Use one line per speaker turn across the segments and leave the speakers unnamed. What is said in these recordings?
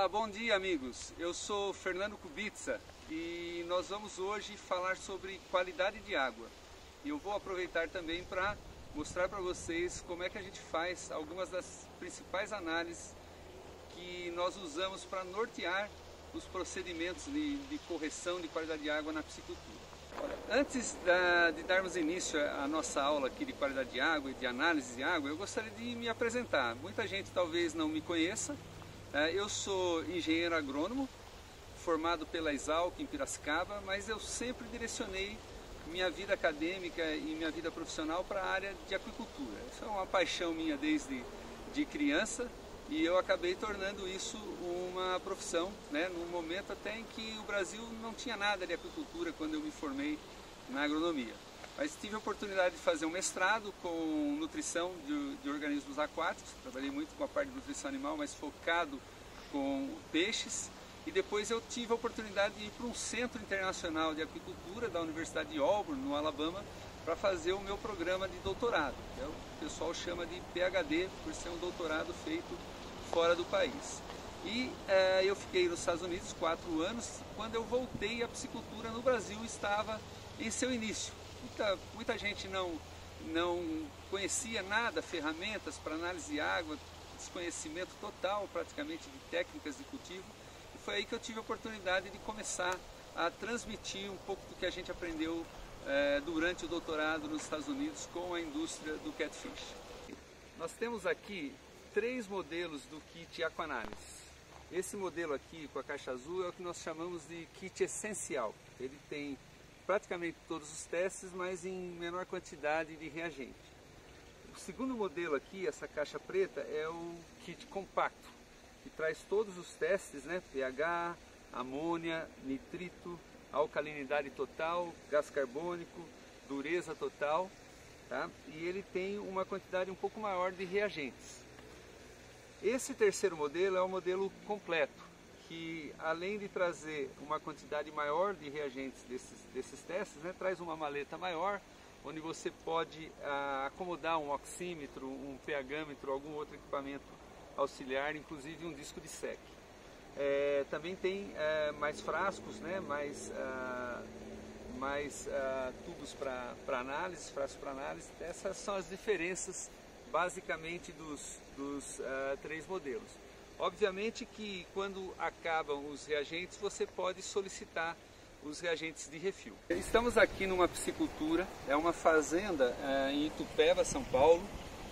Olá, bom dia amigos, eu sou Fernando Kubica e nós vamos hoje falar sobre qualidade de água. E eu vou aproveitar também para mostrar para vocês como é que a gente faz algumas das principais análises que nós usamos para nortear os procedimentos de correção de qualidade de água na piscicultura. Antes de darmos início à nossa aula aqui de qualidade de água e de análise de água, eu gostaria de me apresentar. Muita gente talvez não me conheça. Eu sou engenheiro agrônomo, formado pela Exalc em Piracicaba, mas eu sempre direcionei minha vida acadêmica e minha vida profissional para a área de aquicultura. Isso é uma paixão minha desde criança e eu acabei tornando isso uma profissão, num momento até em que o Brasil não tinha nada de aquicultura quando eu me formei na agronomia. Mas tive a oportunidade de fazer um mestrado com nutrição de organismos aquáticos, trabalhei muito com a parte de nutrição animal, mas focado com peixes. E depois eu tive a oportunidade de ir para um centro internacional de aquicultura da Universidade de Auburn, no Alabama, para fazer o meu programa de doutorado, que o pessoal chama de PhD, por ser um doutorado feito fora do país. E eu fiquei nos Estados Unidos 4 anos. Quando eu voltei, a piscicultura no Brasil estava em seu início. Muita gente não conhecia nada, ferramentas para análise de água, desconhecimento total praticamente de técnicas de cultivo. E foi aí que eu tive a oportunidade de começar a transmitir um pouco do que a gente aprendeu durante o doutorado nos Estados Unidos com a indústria do catfish. Nós temos aqui 3 modelos do kit Aquanálise. Esse modelo aqui com a caixa azul é o que nós chamamos de kit essencial. Ele tem praticamente todos os testes, mas em menor quantidade de reagente. O segundo modelo aqui, essa caixa preta, é o kit compacto, que traz todos os testes, pH, amônia, nitrito, alcalinidade total, gás carbônico, dureza total, tá? E ele tem uma quantidade um pouco maior de reagentes. Esse terceiro modelo é o modelo completo, que além de trazer uma quantidade maior de reagentes desses testes, traz uma maleta maior, onde você pode acomodar um oxímetro, um pHmetro, algum outro equipamento auxiliar, inclusive um disco de SEC. Também tem mais frascos, mais tubos para análise, frascos para análise. Essas são as diferenças basicamente dos 3 modelos. Obviamente que quando acabam os reagentes, você pode solicitar os reagentes de refil. Estamos aqui numa piscicultura, é uma fazenda em Itupeva, São Paulo,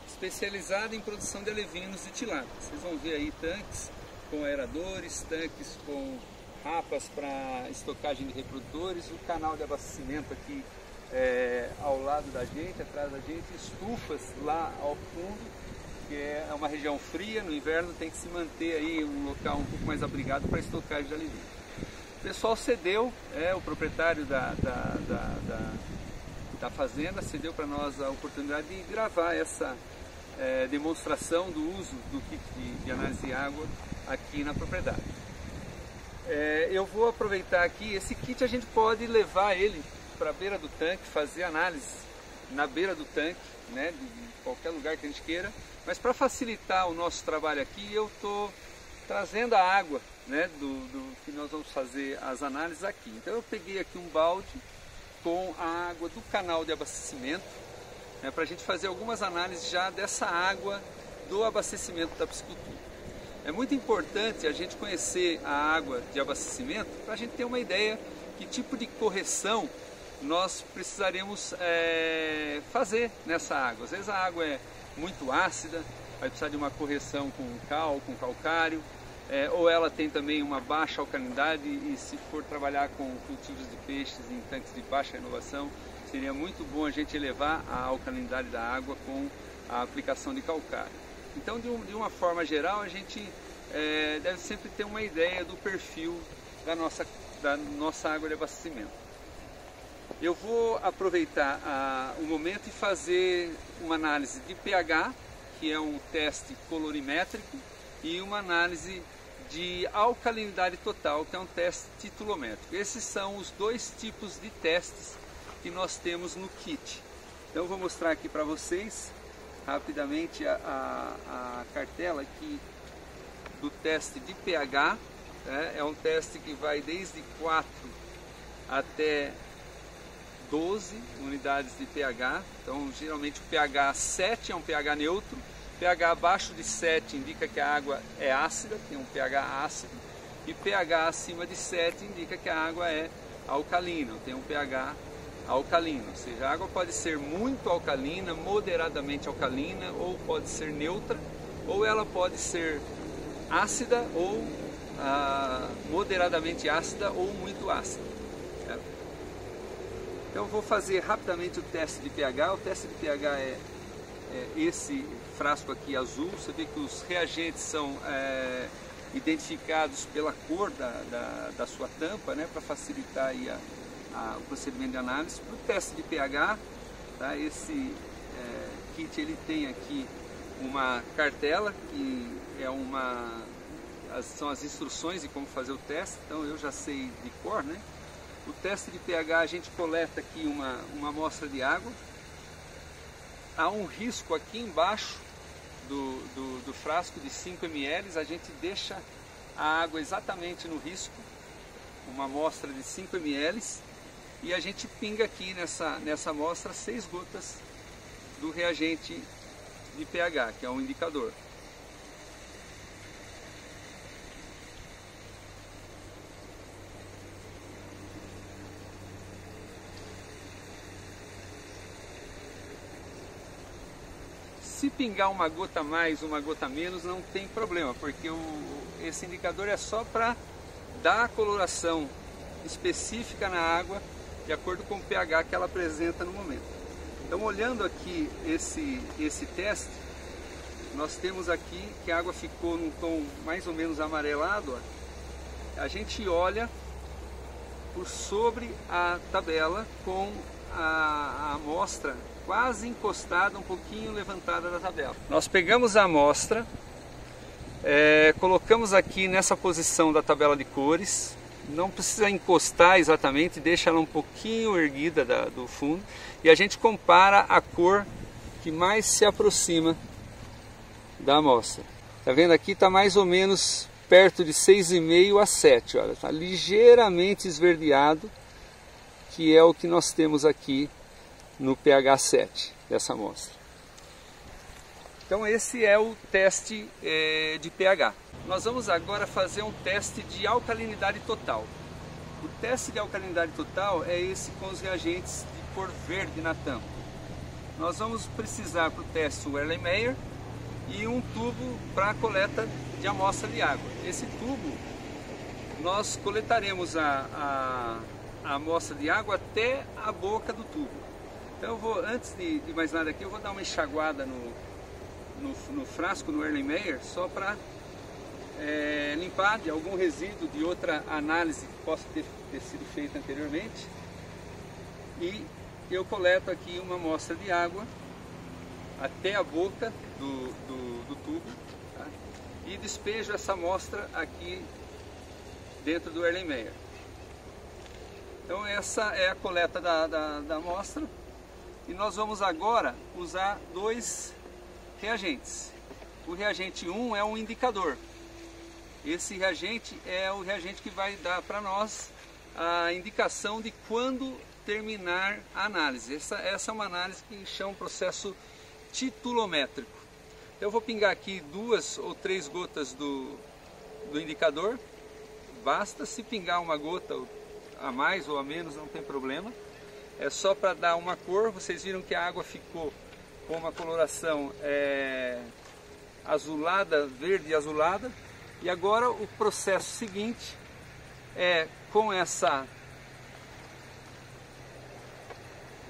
especializada em produção de alevinos e tilápia. Vocês vão ver aí tanques com aeradores, tanques com rapas para estocagem de reprodutores, o canal de abastecimento aqui ao lado da gente, atrás da gente, estufas lá ao fundo, que é uma região fria, no inverno tem que se manter aí um local um pouco mais abrigado para estocagem de alevino. O pessoal cedeu, o proprietário da fazenda cedeu para nós a oportunidade de gravar essa demonstração do uso do kit de análise de água aqui na propriedade. Eu vou aproveitar aqui, esse kit a gente pode levar ele para a beira do tanque, fazer análise na beira do tanque, de qualquer lugar que a gente queira, mas para facilitar o nosso trabalho aqui, eu estou trazendo a água do que nós vamos fazer as análises aqui. Então eu peguei aqui um balde com a água do canal de abastecimento, para a gente fazer algumas análises já dessa água do abastecimento da piscicultura. É muito importante a gente conhecer a água de abastecimento para a gente ter uma ideia que tipo de correção nós precisaremos fazer nessa água. Às vezes a água é muito ácida, vai precisar de uma correção com cal, com calcário, ou ela tem também uma baixa alcalinidade e se for trabalhar com cultivos de peixes em tanques de baixa renovação, seria muito bom a gente elevar a alcalinidade da água com a aplicação de calcário. Então, de uma forma geral, a gente deve sempre ter uma ideia do perfil da nossa água de abastecimento. Eu vou aproveitar o momento e fazer uma análise de pH, que é um teste colorimétrico, e uma análise de alcalinidade total, que é um teste titulométrico. Esses são os 2 tipos de testes que nós temos no kit. Então eu vou mostrar aqui para vocês rapidamente a cartela aqui do teste de pH, né? É um teste que vai desde 4 até 12 unidades de pH. Então, geralmente o pH 7 é um pH neutro, pH abaixo de 7 indica que a água é ácida, tem um pH ácido, e pH acima de 7 indica que a água é alcalina, tem um pH alcalino, ou seja, a água pode ser muito alcalina, moderadamente alcalina, ou pode ser neutra, ou ela pode ser ácida, ou moderadamente ácida, ou muito ácida. Certo? Então eu vou fazer rapidamente o teste de pH. O teste de pH é esse frasco aqui azul. Você vê que os reagentes são identificados pela cor da sua tampa, né, para facilitar aí o procedimento de análise. Para o teste de pH, tá, esse kit ele tem aqui uma cartela que são as instruções de como fazer o teste, então eu já sei de cor, né? O teste de pH, a gente coleta aqui uma amostra de água. Há um risco aqui embaixo do frasco de 5 ml, a gente deixa a água exatamente no risco, uma amostra de 5 ml, e a gente pinga aqui nessa amostra 6 gotas do reagente de pH, que é um indicador. Se pingar uma gota a mais, uma gota a menos, não tem problema, porque esse indicador é só para dar a coloração específica na água de acordo com o pH que ela apresenta no momento. Então, olhando aqui esse teste, nós temos aqui que a água ficou num tom mais ou menos amarelado. Ó. A gente olha por sobre a tabela com a amostra quase encostada, um pouquinho levantada da tabela. Nós pegamos a amostra, colocamos aqui nessa posição da tabela de cores, não precisa encostar exatamente, deixa ela um pouquinho erguida do fundo, e a gente compara a cor que mais se aproxima da amostra. Tá vendo aqui? Está mais ou menos perto de 6,5 a 7, olha, está ligeiramente esverdeado, que é o que nós temos aqui no pH 7 dessa amostra. Então esse é o teste de pH. Nós vamos agora fazer um teste de alcalinidade total. O teste de alcalinidade total é esse com os reagentes de cor verde na tampa. Nós vamos precisar para o teste o Erlenmeyer e um tubo para a coleta de amostra de água. Esse tubo, nós coletaremos a amostra de água até a boca do tubo. Então eu vou, antes de mais nada aqui, eu vou dar uma enxaguada no frasco, no Erlenmeyer, só para limpar de algum resíduo de outra análise que possa ter sido feita anteriormente. E eu coleto aqui uma amostra de água até a boca do tubo, tá? E despejo essa amostra aqui dentro do Erlenmeyer. Então essa é a coleta da amostra. E nós vamos agora usar 2 reagentes. O reagente 1 é um indicador. Esse reagente é o reagente que vai dar para nós a indicação de quando terminar a análise. Essa é uma análise que chama um processo titulométrico. Eu vou pingar aqui 2 ou 3 gotas do indicador. Basta, se pingar uma gota a mais ou a menos, não tem problema. É só para dar uma cor. Vocês viram que a água ficou com uma coloração azulada, verde azulada. E agora o processo seguinte é com essa...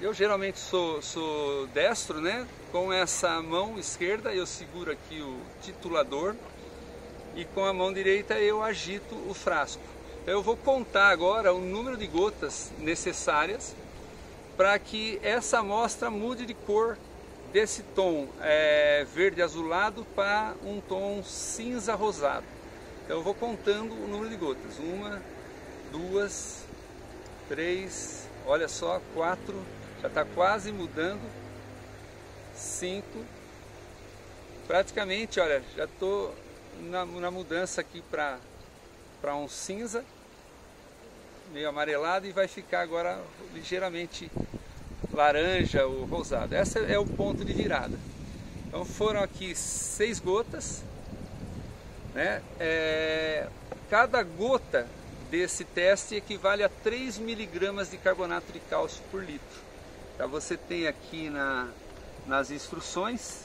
Eu geralmente sou destro, né? Com essa mão esquerda eu seguro aqui o titulador e com a mão direita eu agito o frasco. Então eu vou contar agora o número de gotas necessárias para que essa amostra mude de cor desse tom verde azulado para um tom cinza rosado. Então eu vou contando o número de gotas. 1, 2, 3, olha só, 4, já está quase mudando, 5, praticamente, olha, já estou na mudança aqui para um cinza, meio amarelado, e vai ficar agora ligeiramente laranja ou rosado. Esse é o ponto de virada. Então foram aqui 6 gotas, né? Cada gota desse teste equivale a 3 miligramas de carbonato de cálcio por litro. Então você tem aqui nas instruções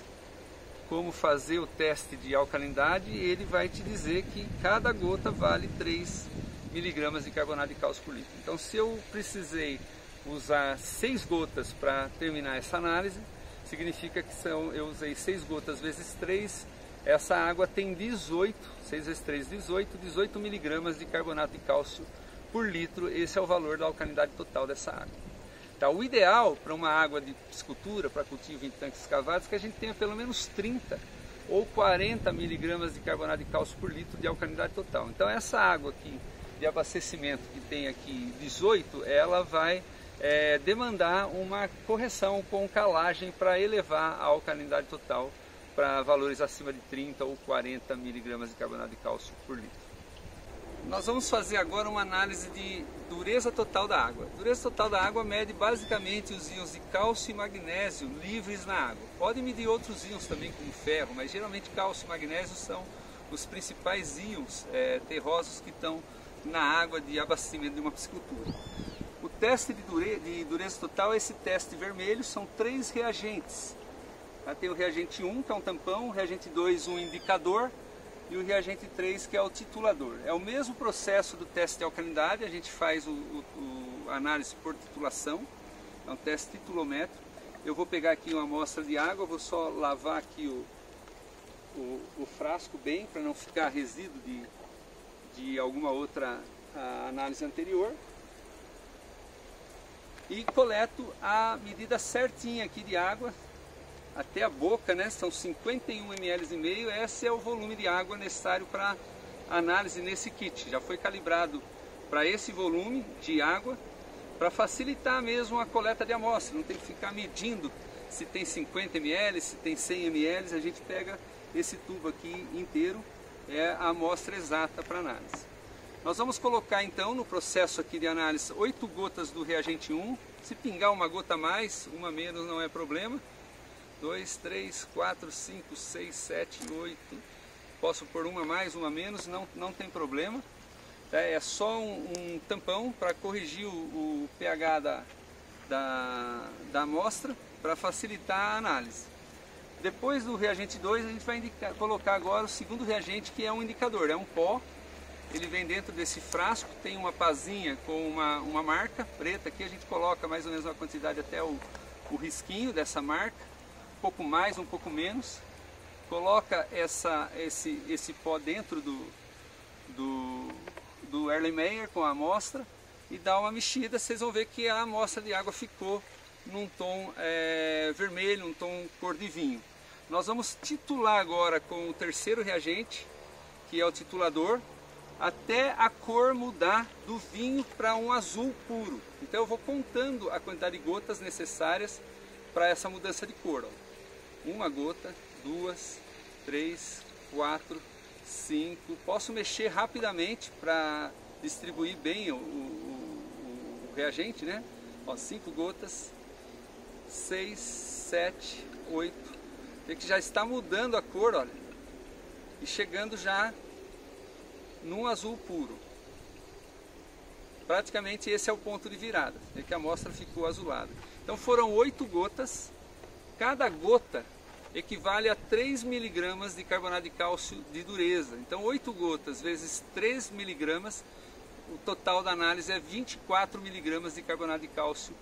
como fazer o teste de alcalinidade, e ele vai te dizer que cada gota vale 3 miligramas de carbonato de cálcio por litro. Então se eu precisei usar 6 gotas para terminar essa análise, significa que eu usei 6 gotas vezes 3, essa água tem 18, 6 vezes 3, 18 miligramas de carbonato de cálcio por litro. Esse é o valor da alcalinidade total dessa água. Então, o ideal para uma água de piscicultura, para cultivo em tanques escavados, é que a gente tenha pelo menos 30 ou 40 miligramas de carbonato de cálcio por litro de alcalinidade total. Então essa água aqui de abastecimento que tem aqui 18, ela vai demandar uma correção com calagem para elevar a alcalinidade total para valores acima de 30 ou 40 miligramas de carbonato de cálcio por litro. Nós vamos fazer agora uma análise de dureza total da água. A dureza total da água mede basicamente os íons de cálcio e magnésio livres na água. Pode medir outros íons também, como ferro, mas geralmente cálcio e magnésio são os principais íons terrosos que estão na água de abastecimento de uma piscicultura. O teste de dureza total é esse teste vermelho, são 3 reagentes. Tem o reagente 1, que é um tampão, o reagente 2, um indicador, e o reagente 3, que é o titulador. É o mesmo processo do teste de alcalinidade, a gente faz a análise por titulação, é um teste titulométrico. Eu vou pegar aqui uma amostra de água, vou só lavar aqui o frasco bem, para não ficar resíduo de alguma outra análise anterior. E coleto a medida certinha aqui de água, até a boca, né? São 51 ml e meio. Esse é o volume de água necessário para análise nesse kit. Já foi calibrado para esse volume de água, para facilitar mesmo a coleta de amostra. Não tem que ficar medindo se tem 50 ml, se tem 100 ml. A gente pega esse tubo aqui inteiro, é a amostra exata para análise. Nós vamos colocar então no processo aqui de análise 8 gotas do reagente 1. Se pingar uma gota a mais, uma a menos não é problema. 2, 3, 4, 5, 6, 7, 8. Posso pôr uma a mais, uma a menos, não tem problema. É só um tampão para corrigir o pH da amostra, para facilitar a análise. Depois do reagente 2, a gente vai colocar agora o segundo reagente, que é um indicador. É um pó, ele vem dentro desse frasco, tem uma pazinha com uma marca preta. Aqui a gente coloca mais ou menos uma quantidade até o risquinho dessa marca. Um pouco mais, um pouco menos. Coloca esse pó dentro do Erlenmeyer com a amostra e dá uma mexida. Vocês vão ver que a amostra de água ficou num tom vermelho, um tom cor de vinho. Nós vamos titular agora com o terceiro reagente, que é o titulador, até a cor mudar do vinho para um azul puro. Então eu vou contando a quantidade de gotas necessárias para essa mudança de cor. Uma gota, 2, 3, 4, 5. Posso mexer rapidamente para distribuir bem o reagente, né? 5 gotas, 6, 7, 8. Vê que já está mudando a cor, olha. E chegando já num azul puro. Praticamente esse é o ponto de virada. Vê que a amostra ficou azulada. Então foram 8 gotas. Cada gota equivale a 3 miligramas de carbonato de cálcio de dureza. Então 8 gotas vezes 3 miligramas, o total da análise é 24 miligramas de carbonato de cálcio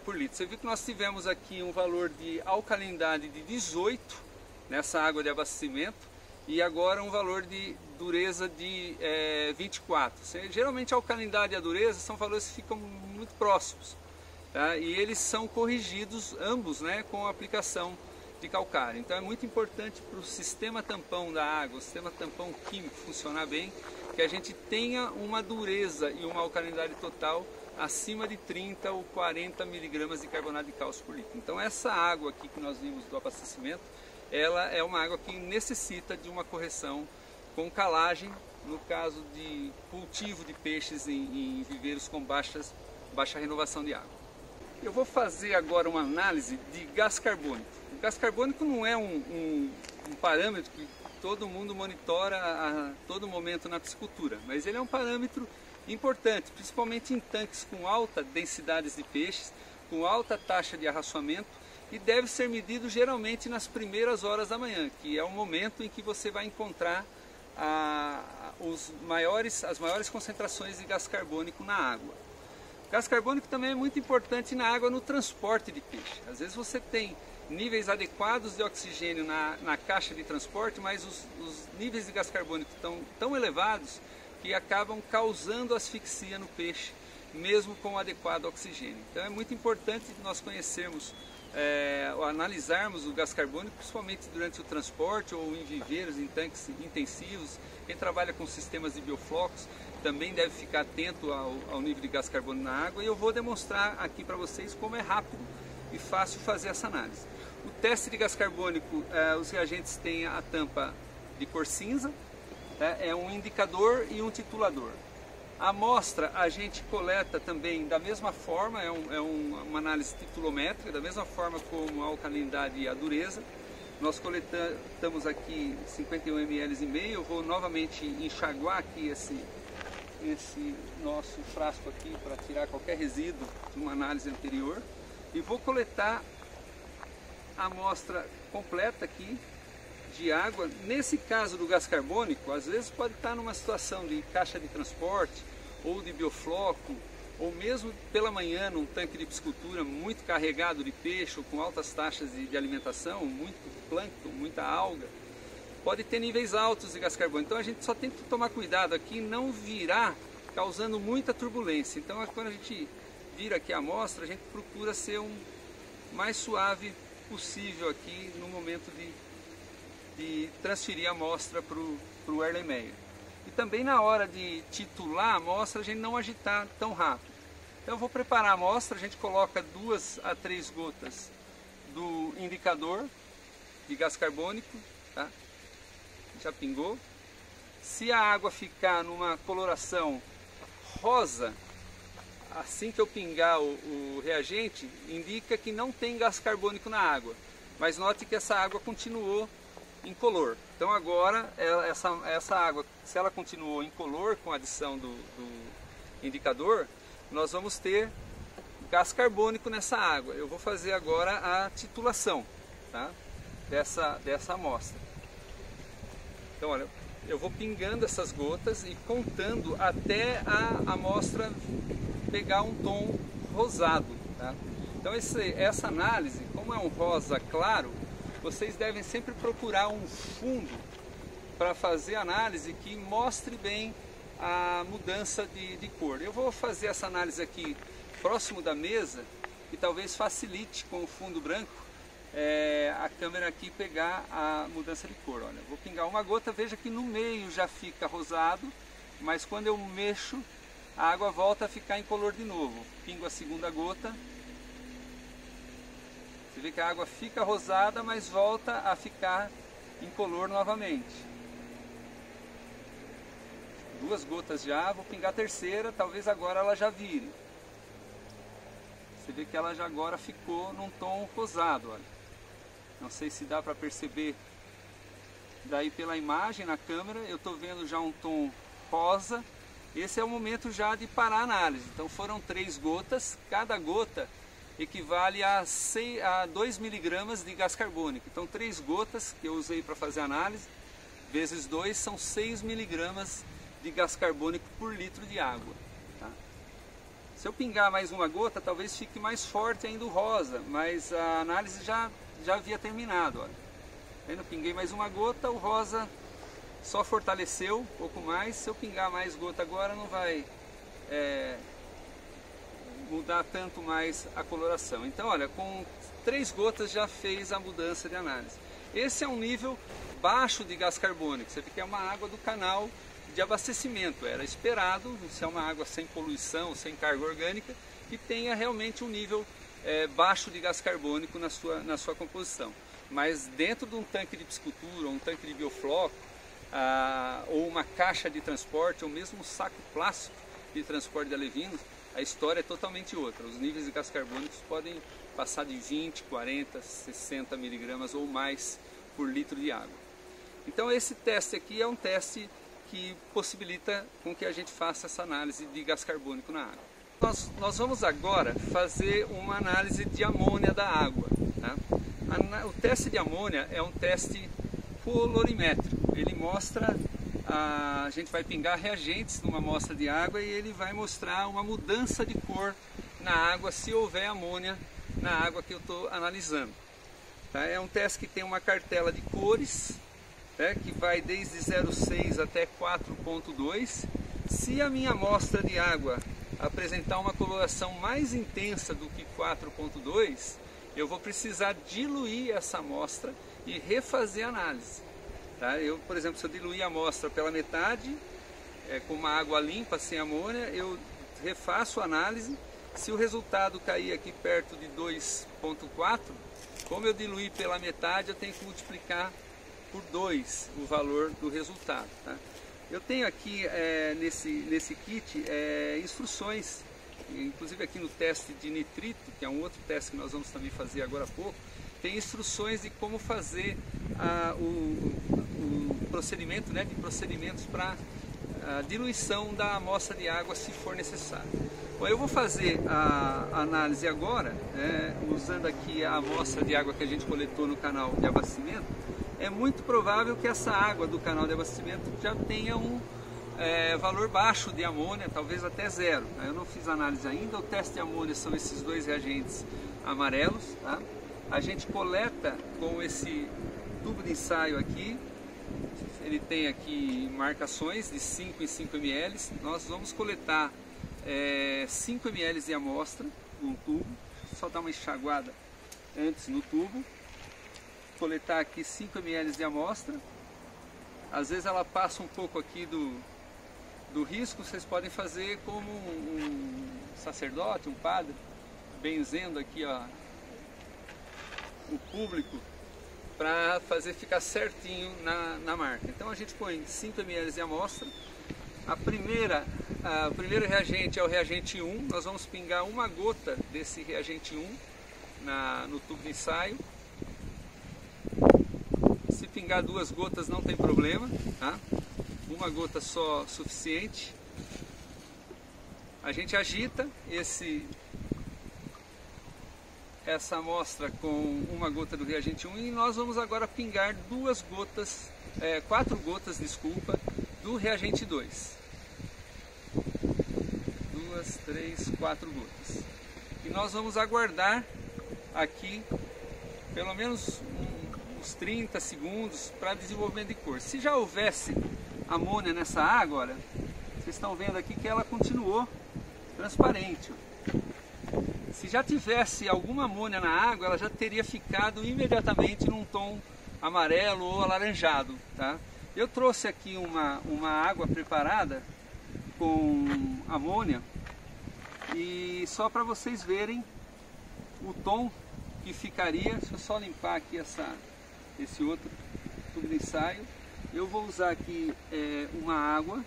por litro. Você viu que nós tivemos aqui um valor de alcalinidade de 18 nessa água de abastecimento e agora um valor de dureza de 24. Geralmente a alcalinidade e a dureza são valores que ficam muito próximos. Tá? E eles são corrigidos ambos, né, com a aplicação de calcário. Então é muito importante para o sistema tampão da água, o sistema tampão químico funcionar bem, que a gente tenha uma dureza e uma alcalinidade total acima de 30 ou 40 miligramas de carbonato de cálcio por litro. Então essa água aqui que nós vimos do abastecimento, ela é uma água que necessita de uma correção com calagem, no caso de cultivo de peixes em viveiros com baixa renovação de água. Eu vou fazer agora uma análise de gás carbônico. O gás carbônico não é um parâmetro que todo mundo monitora a todo momento na piscicultura, mas ele é um parâmetro importante, principalmente em tanques com alta densidade de peixes, com alta taxa de arraçoamento, e deve ser medido geralmente nas primeiras horas da manhã, que é o momento em que você vai encontrar as maiores concentrações de gás carbônico na água. O gás carbônico também é muito importante na água no transporte de peixe. Às vezes você tem níveis adequados de oxigênio na caixa de transporte, mas os níveis de gás carbônico estão tão elevados que acabam causando asfixia no peixe, mesmo com o adequado oxigênio. Então é muito importante nós conhecermos, analisarmos o gás carbônico, principalmente durante o transporte ou em viveiros, em tanques intensivos. Quem trabalha com sistemas de bioflocos também deve ficar atento ao nível de gás carbônico na água, e eu vou demonstrar aqui para vocês como é rápido e fácil fazer essa análise. O teste de gás carbônico, os reagentes têm a tampa de cor cinza, é um indicador e um titulador. A amostra a gente coleta também da mesma forma, uma análise titulométrica, da mesma forma como a alcalinidade e a dureza. Nós coletamos aqui 51 ml e meio. Eu vou novamente enxaguar aqui esse nosso frasco aqui para tirar qualquer resíduo de uma análise anterior. E vou coletar a amostra completa aqui de água. Nesse caso do gás carbônico, às vezes pode estar numa situação de caixa de transporte ou de biofloco, ou mesmo pela manhã num tanque de piscicultura muito carregado de peixe ou com altas taxas de alimentação, muito plâncton, muita alga, pode ter níveis altos de gás carbônico. Então a gente só tem que tomar cuidado aqui e não virar causando muita turbulência. Então quando a gente vira aqui a amostra, a gente procura ser o mais suave possível aqui no momento de transferir a amostra para o Erlenmeyer. E também na hora de titular a amostra, a gente não agitar tão rápido. Então eu vou preparar a amostra, a gente coloca 2 a 3 gotas do indicador de gás carbônico, tá? Já pingou. Se a água ficar numa coloração rosa, assim que eu pingar o reagente, indica que não tem gás carbônico na água. Mas note que essa água continuou incolor. Então agora, essa água, se ela continuou incolor com a adição do indicador, nós vamos ter gás carbônico nessa água. Eu vou fazer agora a titulação, tá? dessa amostra. Então olha, eu vou pingando essas gotas e contando até a amostra pegar um tom rosado, tá? Então essa análise, como é um rosa claro, vocês devem sempre procurar um fundo para fazer a análise que mostre bem a mudança de cor. Eu vou fazer essa análise aqui próximo da mesa e talvez facilite com o fundo branco a câmera aqui pegar a mudança de cor. Olha, vou pingar uma gota, veja que no meio já fica rosado, mas quando eu mexo a água volta a ficar incolor de novo. Pingo a segunda gota. Você vê que a água fica rosada, mas volta a ficar incolor novamente. 2 gotas já, vou pingar a terceira, talvez agora ela já vire. Você vê que ela já agora ficou num tom rosado, olha. Não sei se dá para perceber daí pela imagem na câmera, eu estou vendo já um tom rosa. Esse é o momento já de parar a análise. Então foram 3 gotas, cada gota equivale a 2 miligramas de gás carbônico. Então 3 gotas que eu usei para fazer a análise, vezes 2, são 6 miligramas de gás carbônico por litro de água. Tá? Se eu pingar mais uma gota, talvez fique mais forte ainda o rosa, mas a análise já havia terminado. Olha. Eu pinguei mais uma gota, o rosa só fortaleceu um pouco mais. Se eu pingar mais gota agora, não vai mudar tanto mais a coloração. Então olha, com 3 gotas já fez a mudança de análise. Esse é um nível baixo de gás carbônico. Você vê que é uma água do canal de abastecimento. Era esperado, se é uma água sem poluição, sem carga orgânica, que tenha realmente um nível baixo de gás carbônico na sua composição. mas dentro de um tanque de piscicultura, um tanque de biofloco, ou uma caixa de transporte, ou mesmo um saco plástico de transporte de alevinos, a história é totalmente outra. Os níveis de gás carbônicos podem passar de 20, 40, 60 miligramas ou mais por litro de água. Então esse teste aqui é um teste que possibilita com que a gente faça essa análise de gás carbônico na água. Nós vamos agora fazer uma análise de amônia da água. Tá? O teste de amônia é um teste colorimétrico. Ele mostra, a gente vai pingar reagentes numa amostra de água e ele vai mostrar uma mudança de cor na água se houver amônia na água que eu estou analisando. Tá? É um teste que tem uma cartela de cores, que vai desde 0,6 até 4,2. Se a minha amostra de água apresentar uma coloração mais intensa do que 4,2, eu vou precisar diluir essa amostra e refazer a análise. Tá? Por exemplo, se eu diluir a amostra pela metade, com uma água limpa, sem amônia, eu refaço a análise. Se o resultado cair aqui perto de 2,4, como eu diluí pela metade, eu tenho que multiplicar por 2 o valor do resultado. Tá? Eu tenho aqui nesse kit instruções, inclusive aqui no teste de nitrito, que é um outro teste que nós vamos também fazer agora há pouco, tem instruções de como fazer o procedimento, de procedimentos para a diluição da amostra de água se for necessário. Bom, eu vou fazer a análise agora, usando aqui a amostra de água que a gente coletou no canal de abastecimento. É muito provável que essa água do canal de abastecimento já tenha um valor baixo de amônia, talvez até 0. Eu não fiz análise ainda. O teste de amônia são esses dois reagentes amarelos. Tá? A gente coleta com esse tubo de ensaio aqui. Ele tem aqui marcações de 5 em 5 ml. Nós vamos coletar 5 ml de amostra num tubo. Só dar uma enxaguada antes no tubo. Coletar aqui 5 ml de amostra. Às vezes ela passa um pouco aqui do risco. Vocês podem fazer como um sacerdote, um padre, benzendo aqui o público para fazer ficar certinho na marca. Então a gente põe 5 ml de amostra. O primeiro reagente é o reagente 1. Nós vamos pingar uma gota desse reagente 1 no tubo de ensaio. Se pingar 2 gotas não tem problema, tá? Uma gota só suficiente. A gente agita essa amostra com uma gota do reagente 1 e nós vamos agora pingar 4 gotas, desculpa, do reagente 2. 2, 3, 4 gotas. E nós vamos aguardar aqui pelo menos uns 30 segundos para desenvolvimento de cor. Se já houvesse amônia nessa água, olha, vocês estão vendo aqui que ela continuou transparente. Se já tivesse alguma amônia na água, ela já teria ficado imediatamente num tom amarelo ou alaranjado. Tá? Eu trouxe aqui uma água preparada com amônia e só para vocês verem o tom que ficaria. Deixa eu só limpar aqui esse outro tubo de ensaio. Eu vou usar aqui uma água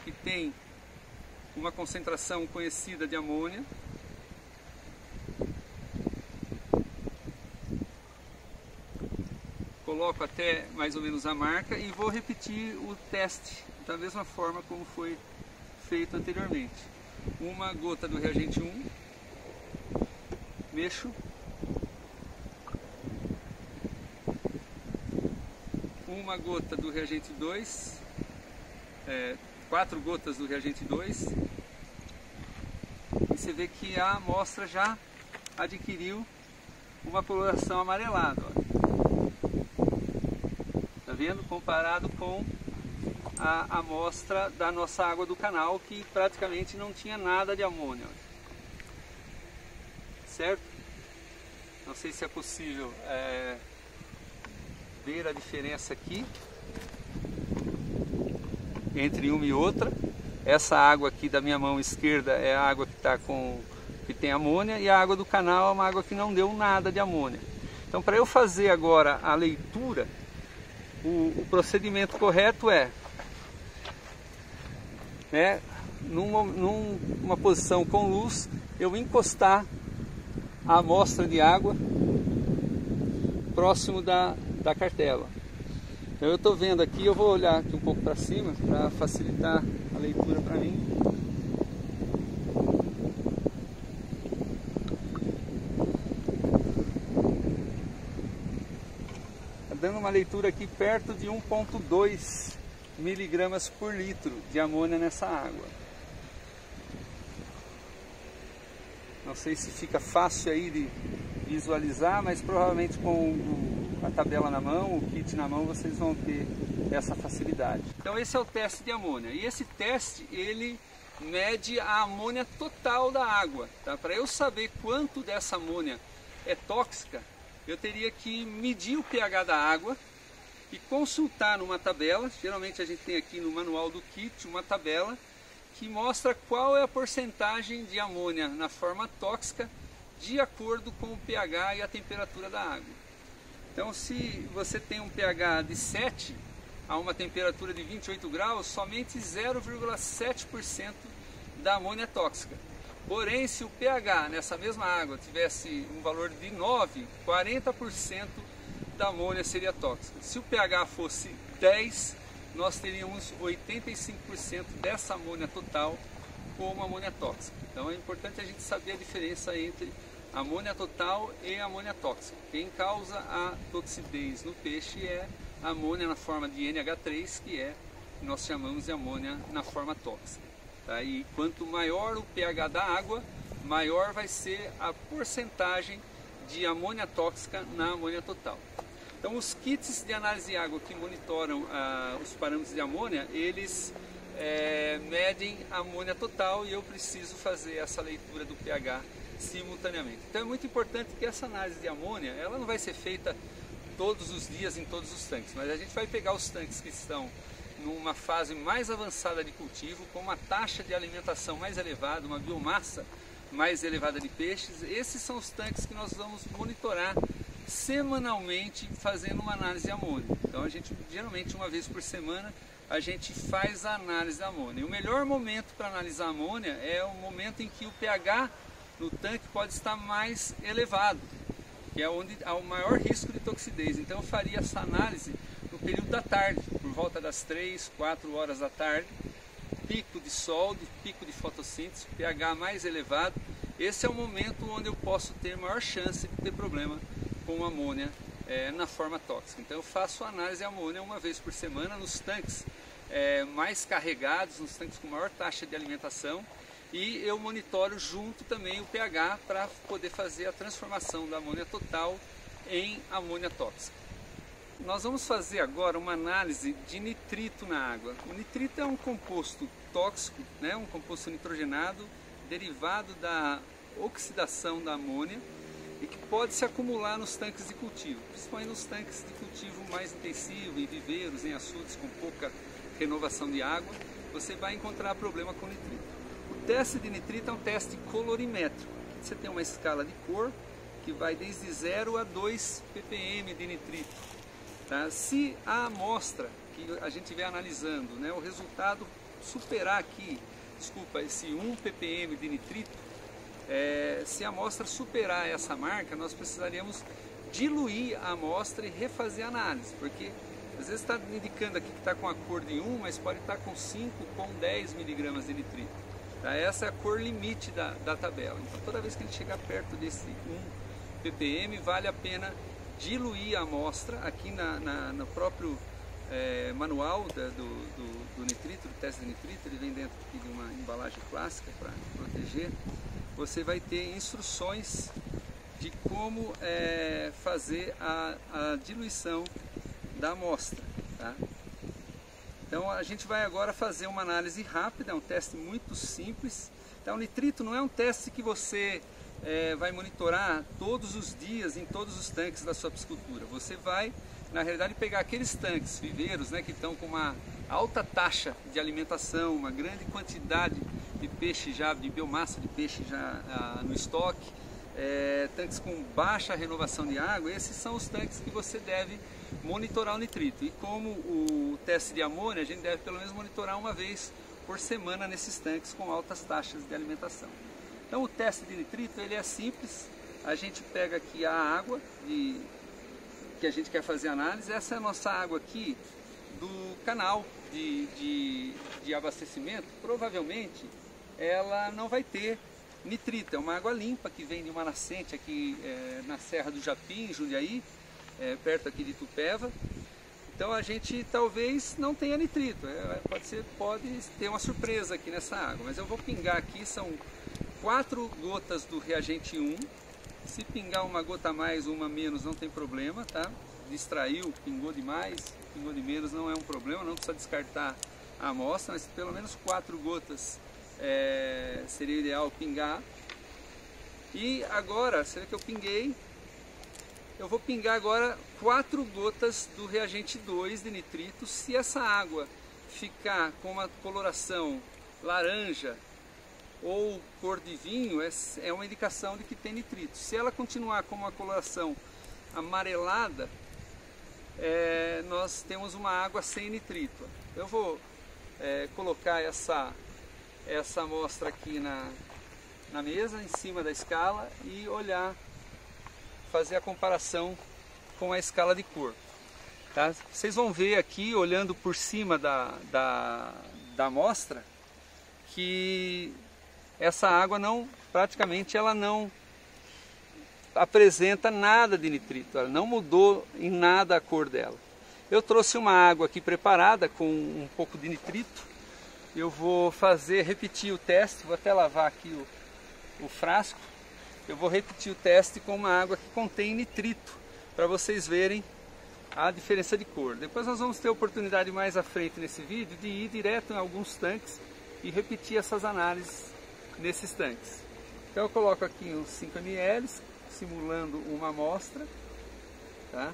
que tem uma concentração conhecida de amônia. Coloco até mais ou menos a marca e vou repetir o teste da mesma forma como foi feito anteriormente. Uma gota do reagente 1, mexo. Uma gota do reagente 2, 4 gotas do reagente 2, e você vê que a amostra já adquiriu uma coloração amarelada. Está vendo? Comparado com a amostra da nossa água do canal, que praticamente não tinha nada de amônia. Certo? Não sei se é possível ver a diferença aqui entre uma e outra. Essa água aqui da minha mão esquerda é a água que está com que tem amônia, e a água do canal é uma água que não deu nada de amônia. Então, para eu fazer agora a leitura, o procedimento correto é, numa posição com luz, eu encostar a amostra de água próximo da cartela. Então eu estou vendo aqui, eu vou olhar aqui um pouco para cima para facilitar a leitura para mim. Está dando uma leitura aqui perto de 1,2 miligramas por litro de amônia nessa água. Não sei se fica fácil aí de visualizar, mas provavelmente com a tabela na mão, o kit na mão, vocês vão ter essa facilidade. Então esse é o teste de amônia. E esse teste, ele mede a amônia total da água. Tá? Para eu saber quanto dessa amônia é tóxica, eu teria que medir o pH da água e consultar numa tabela. Geralmente a gente tem aqui no manual do kit uma tabela que mostra qual é a porcentagem de amônia na forma tóxica de acordo com o pH e a temperatura da água. Então, se você tem um pH de 7 a uma temperatura de 28 graus, somente 0,7% da amônia é tóxica. Porém, se o pH nessa mesma água tivesse um valor de 9, 40% da amônia seria tóxica. Se o pH fosse 10, nós teríamos 85% dessa amônia total como amônia tóxica. Então é importante a gente saber a diferença entre amônia total e amônia tóxica. Quem causa a toxidez no peixe é a amônia na forma de NH3, que nós chamamos de amônia na forma tóxica. Tá? E quanto maior o pH da água, maior vai ser a porcentagem de amônia tóxica na amônia total. Então os kits de análise de água que monitoram os parâmetros de amônia, eles medem a amônia total, e eu preciso fazer essa leitura do pH simultaneamente. Então é muito importante que essa análise de amônia, ela não vai ser feita todos os dias em todos os tanques, mas a gente vai pegar os tanques que estão numa fase mais avançada de cultivo, com uma taxa de alimentação mais elevada, uma biomassa mais elevada de peixes. Esses são os tanques que nós vamos monitorar semanalmente, fazendo uma análise de amônia. Então a gente, geralmente uma vez por semana, a gente faz a análise da amônia. E o melhor momento para analisar a amônia é o momento em que o pH no tanque pode estar mais elevado, que é onde há o maior risco de toxidez. Então eu faria essa análise no período da tarde, por volta das 3, 4 horas da tarde, pico de sol, pico de fotossíntese, pH mais elevado. Esse é o momento onde eu posso ter maior chance de ter problema com amônia na forma tóxica. Então eu faço a análise de amônia uma vez por semana nos tanques mais carregados, nos tanques com maior taxa de alimentação, e eu monitoro junto também o pH para poder fazer a transformação da amônia total em amônia tóxica. Nós vamos fazer agora uma análise de nitrito na água. O nitrito é um composto tóxico, um composto nitrogenado derivado da oxidação da amônia, e que pode se acumular nos tanques de cultivo, principalmente nos tanques de cultivo mais intensivo, em viveiros, em açudes com pouca renovação de água, você vai encontrar problema com nitrito. O teste de nitrito é um teste colorimétrico. Você tem uma escala de cor que vai desde 0 a 2 ppm de nitrito. Tá? Se a amostra que a gente estiver analisando, o resultado superar aqui, esse 1 ppm de nitrito, se a amostra superar essa marca, nós precisaríamos diluir a amostra e refazer a análise, porque às vezes está indicando aqui que está com a cor de 1, mas pode estar com 5, com 10 miligramas de nitrito. Tá? Essa é a cor limite da tabela. Então toda vez que a gente chegar perto desse 1 ppm, vale a pena diluir a amostra. Aqui no próprio manual do nitrito, do teste de nitrito, ele vem dentro aqui de uma embalagem plástica para proteger. Você vai ter instruções de como fazer a diluição da amostra. Tá? Então a gente vai agora fazer uma análise rápida, é um teste muito simples. Então o nitrito não é um teste que você vai monitorar todos os dias em todos os tanques da sua piscicultura. Você vai, na realidade, pegar aqueles tanques, viveiros, que estão com uma alta taxa de alimentação, uma grande quantidade de de peixe já, de biomassa de peixe já no estoque, tanques com baixa renovação de água, esses são os tanques que você deve monitorar o nitrito. E como o teste de amônia, a gente deve pelo menos monitorar uma vez por semana nesses tanques com altas taxas de alimentação. Então o teste de nitrito ele é simples, a gente pega aqui a água que a gente quer fazer análise. Essa é a nossa água aqui do canal de abastecimento. Provavelmente ela não vai ter nitrito, é uma água limpa que vem de uma nascente aqui na Serra do Japim, em Jundiaí, perto aqui de Itupeva. Então a gente talvez não tenha nitrito, pode ter uma surpresa aqui nessa água, mas eu vou pingar aqui, são 4 gotas do reagente 1, se pingar uma gota a mais, uma a menos, não tem problema, tá? Distraiu, pingou de mais, pingou de menos, não é um problema, não precisa descartar a amostra, mas pelo menos 4 gotas seria ideal pingar. E agora, você vê que eu pinguei, eu vou pingar agora 4 gotas do reagente 2 de nitrito. Se essa água ficar com uma coloração laranja ou cor de vinho, é uma indicação de que tem nitrito. Se ela continuar com uma coloração amarelada, nós temos uma água sem nitrito. Eu vou colocar essa amostra aqui na mesa, em cima da escala, e olhar, fazer a comparação com a escala de cor. Tá? Vocês vão ver aqui, olhando por cima da amostra, que essa água praticamente ela não apresenta nada de nitrito, ela não mudou em nada a cor dela. Eu trouxe uma água aqui preparada com um pouco de nitrito. Eu vou repetir o teste, vou até lavar aqui o frasco. Eu vou repetir o teste com uma água que contém nitrito, para vocês verem a diferença de cor. Depois nós vamos ter oportunidade mais à frente nesse vídeo de ir direto em alguns tanques e repetir essas análises nesses tanques. Então eu coloco aqui uns 5 ml, simulando uma amostra, tá?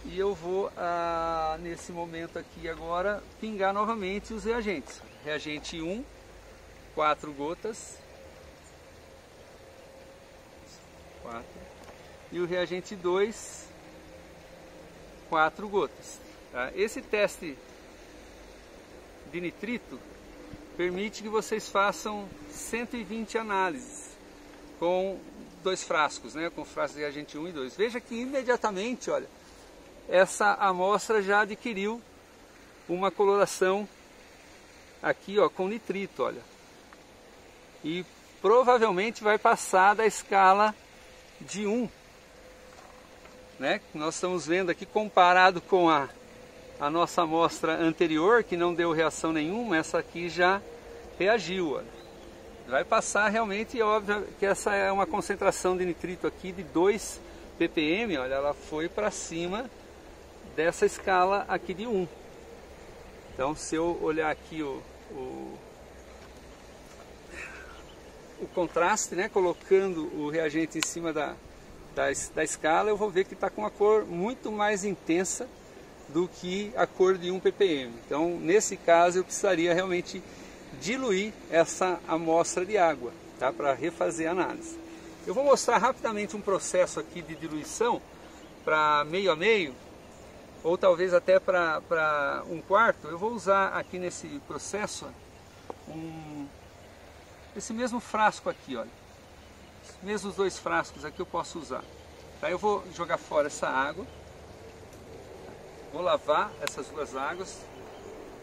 E eu vou, nesse momento aqui agora, pingar novamente os reagentes. Reagente 1, 4 gotas. 4. E o reagente 2, 4 gotas. Tá? Esse teste de nitrito permite que vocês façam 120 análises com 2 frascos, né? Com frascos de reagente 1 e 2. Veja que imediatamente, olha, essa amostra já adquiriu uma coloração aqui, ó, com nitrito, olha. E provavelmente vai passar da escala de 1, né? Nós estamos vendo aqui comparado com a nossa amostra anterior, que não deu reação nenhuma, essa aqui já reagiu, olha. Vai passar realmente, é óbvio que essa é uma concentração de nitrito aqui de 2 ppm, olha, ela foi para cima dessa escala aqui de 1. Então se eu olhar aqui o contraste, né, colocando o reagente em cima da escala, eu vou ver que está com uma cor muito mais intensa do que a cor de 1 ppm. Então nesse caso eu precisaria realmente diluir essa amostra de água, tá, para refazer a análise. Eu vou mostrar rapidamente um processo aqui de diluição para meio a meio, ou talvez até para 1/4. Eu vou usar aqui nesse processo esse mesmo frasco aqui, olha. Os mesmos 2 frascos aqui eu posso usar. Tá? Eu vou jogar fora essa água, vou lavar essas 2 águas.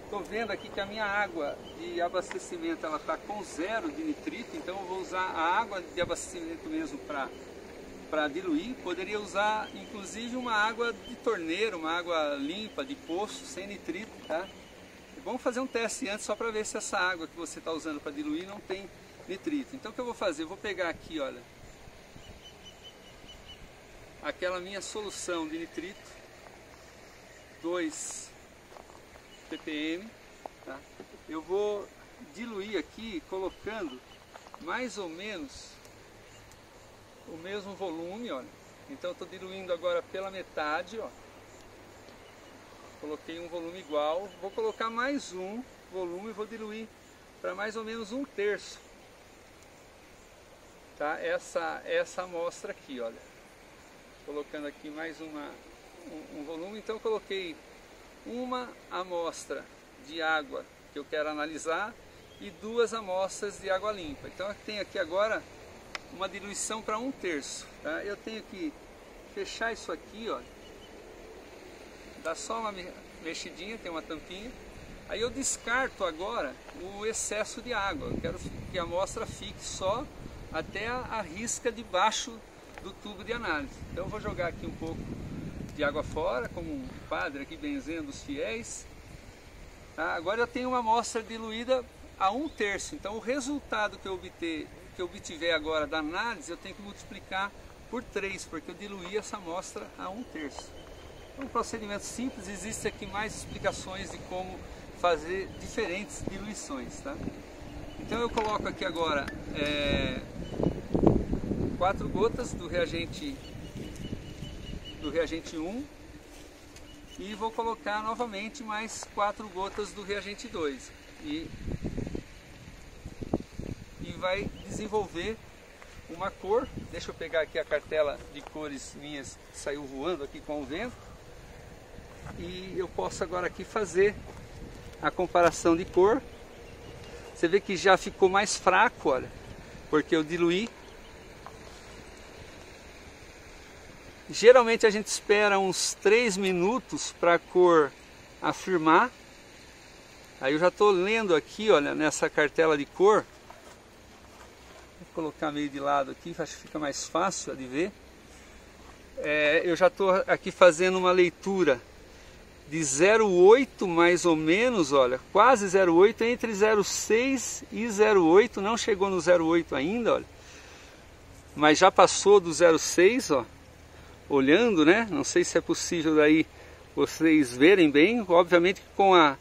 Estou vendo aqui que a minha água de abastecimento ela está com 0 de nitrito, então eu vou usar a água de abastecimento mesmo para diluir. Poderia usar inclusive uma água de torneira, uma água limpa, de poço, sem nitrito, tá? Vamos fazer um teste antes só para ver se essa água que você está usando para diluir não tem nitrito. Então o que eu vou fazer? Eu vou pegar aqui, olha, aquela minha solução de nitrito, 2 ppm, tá? Eu vou diluir aqui colocando mais ou menos o mesmo volume, olha. Então eu estou diluindo agora pela metade, ó. Coloquei um volume igual, vou colocar mais um volume, vou diluir para mais ou menos 1/3. Tá? Essa amostra aqui, olha. Colocando aqui mais um volume, então eu coloquei uma amostra de água que eu quero analisar e 2 amostras de água limpa. Então eu tenho aqui agora uma diluição para 1/3. Tá? Eu tenho que fechar isso aqui, ó. Dá só uma mexidinha, tem uma tampinha. Aí eu descarto agora o excesso de água. Eu quero que a amostra fique só até a risca de baixo do tubo de análise. Então eu vou jogar aqui um pouco de água fora, como um padre aqui benzendo os fiéis. Tá? Agora eu tenho uma amostra diluída a 1/3. Então o resultado que eu obtiver agora da análise, eu tenho que multiplicar por 3, porque eu diluí essa amostra a 1/3. É um procedimento simples, existem aqui mais explicações de como fazer diferentes diluições. Tá? Então eu coloco aqui agora 4 gotas do reagente 1 e vou colocar novamente mais 4 gotas do reagente 2 e vai desenvolver uma cor. Deixa eu pegar aqui a cartela de cores minhas que saiu voando aqui com o vento e eu posso agora aqui fazer a comparação de cor. Você vê que já ficou mais fraco, olha, porque eu diluí. Geralmente a gente espera uns 3 minutos para a cor afirmar. Aí eu já estou lendo aqui, olha, nessa cartela de cor. Vou colocar meio de lado aqui, acho que fica mais fácil de ver. Eu já estou aqui fazendo uma leitura de 0,8 mais ou menos, olha, quase 0,8, entre 0,6 e 0,8, não chegou no 0,8 ainda, olha, mas já passou do 0,6, ó, olhando, né, não sei se é possível daí vocês verem bem, obviamente que com a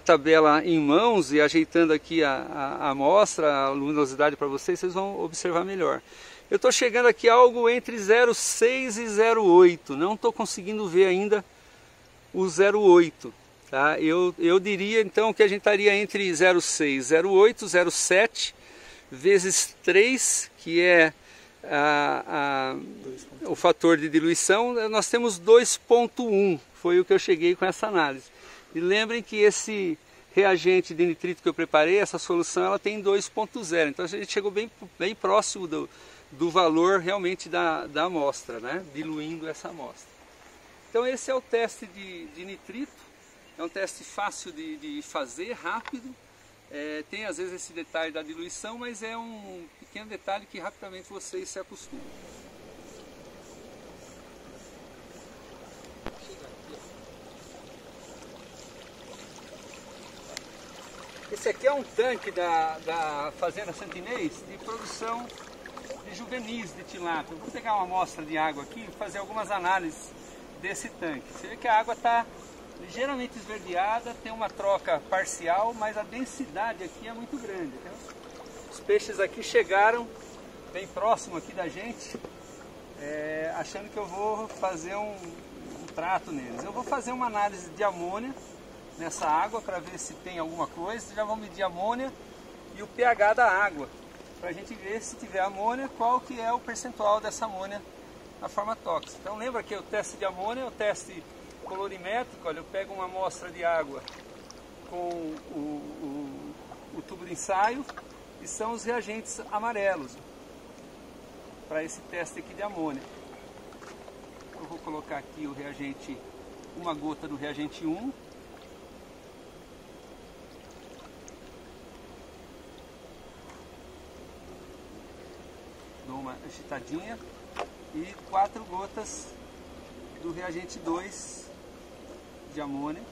tabela em mãos e ajeitando aqui a amostra, a luminosidade para vocês, vocês vão observar melhor. Eu estou chegando aqui a algo entre 0,6 e 0,8, não estou conseguindo ver ainda o 0,8, tá? Eu diria então que a gente estaria entre 0,6, 0,8, 0,7 vezes 3, que é o fator de diluição, nós temos 2,1, foi o que eu cheguei com essa análise. E lembrem que esse reagente de nitrito que eu preparei, essa solução, ela tem 2,0, então a gente chegou bem próximo do valor realmente da amostra, né? Diluindo essa amostra. Então esse é o teste de nitrito, é um teste fácil de fazer, rápido, tem às vezes esse detalhe da diluição, mas é um pequeno detalhe que rapidamente vocês se acostumam. Esse aqui é um tanque da Fazenda Santinês de produção de juvenis de tilápia. Eu vou pegar uma amostra de água aqui e fazer algumas análises desse tanque. Você vê que a água está ligeiramente esverdeada, tem uma troca parcial, mas a densidade aqui é muito grande. Então, os peixes aqui chegaram bem próximo aqui da gente, achando que eu vou fazer um trato neles. Eu vou fazer uma análise de amônia nessa água para ver se tem alguma coisa. Já vou medir a amônia e o pH da água, para a gente ver se tiver amônia, qual que é o percentual dessa amônia na forma tóxica. Então lembra que o teste de amônia é o teste colorimétrico. Olha, eu pego uma amostra de água com o tubo de ensaio e são os reagentes amarelos para esse teste aqui de amônia. Eu vou colocar aqui o reagente, uma gota do reagente 1. Dou uma agitadinha e 4 gotas do reagente 2 de amônia.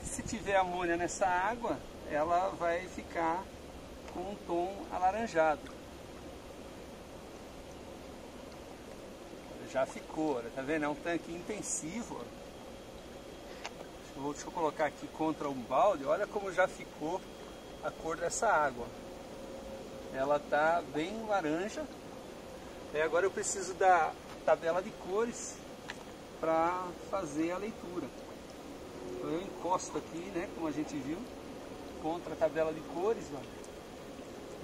Se tiver amônia nessa água, ela vai ficar com um tom alaranjado. Já ficou, tá vendo? É um tanque intensivo. Deixa eu colocar aqui contra um balde, olha como já ficou a cor dessa água. Ela está bem laranja. Agora eu preciso da tabela de cores para fazer a leitura. Então eu encosto sobreposto aqui, né, como a gente viu, contra a tabela de cores, ó.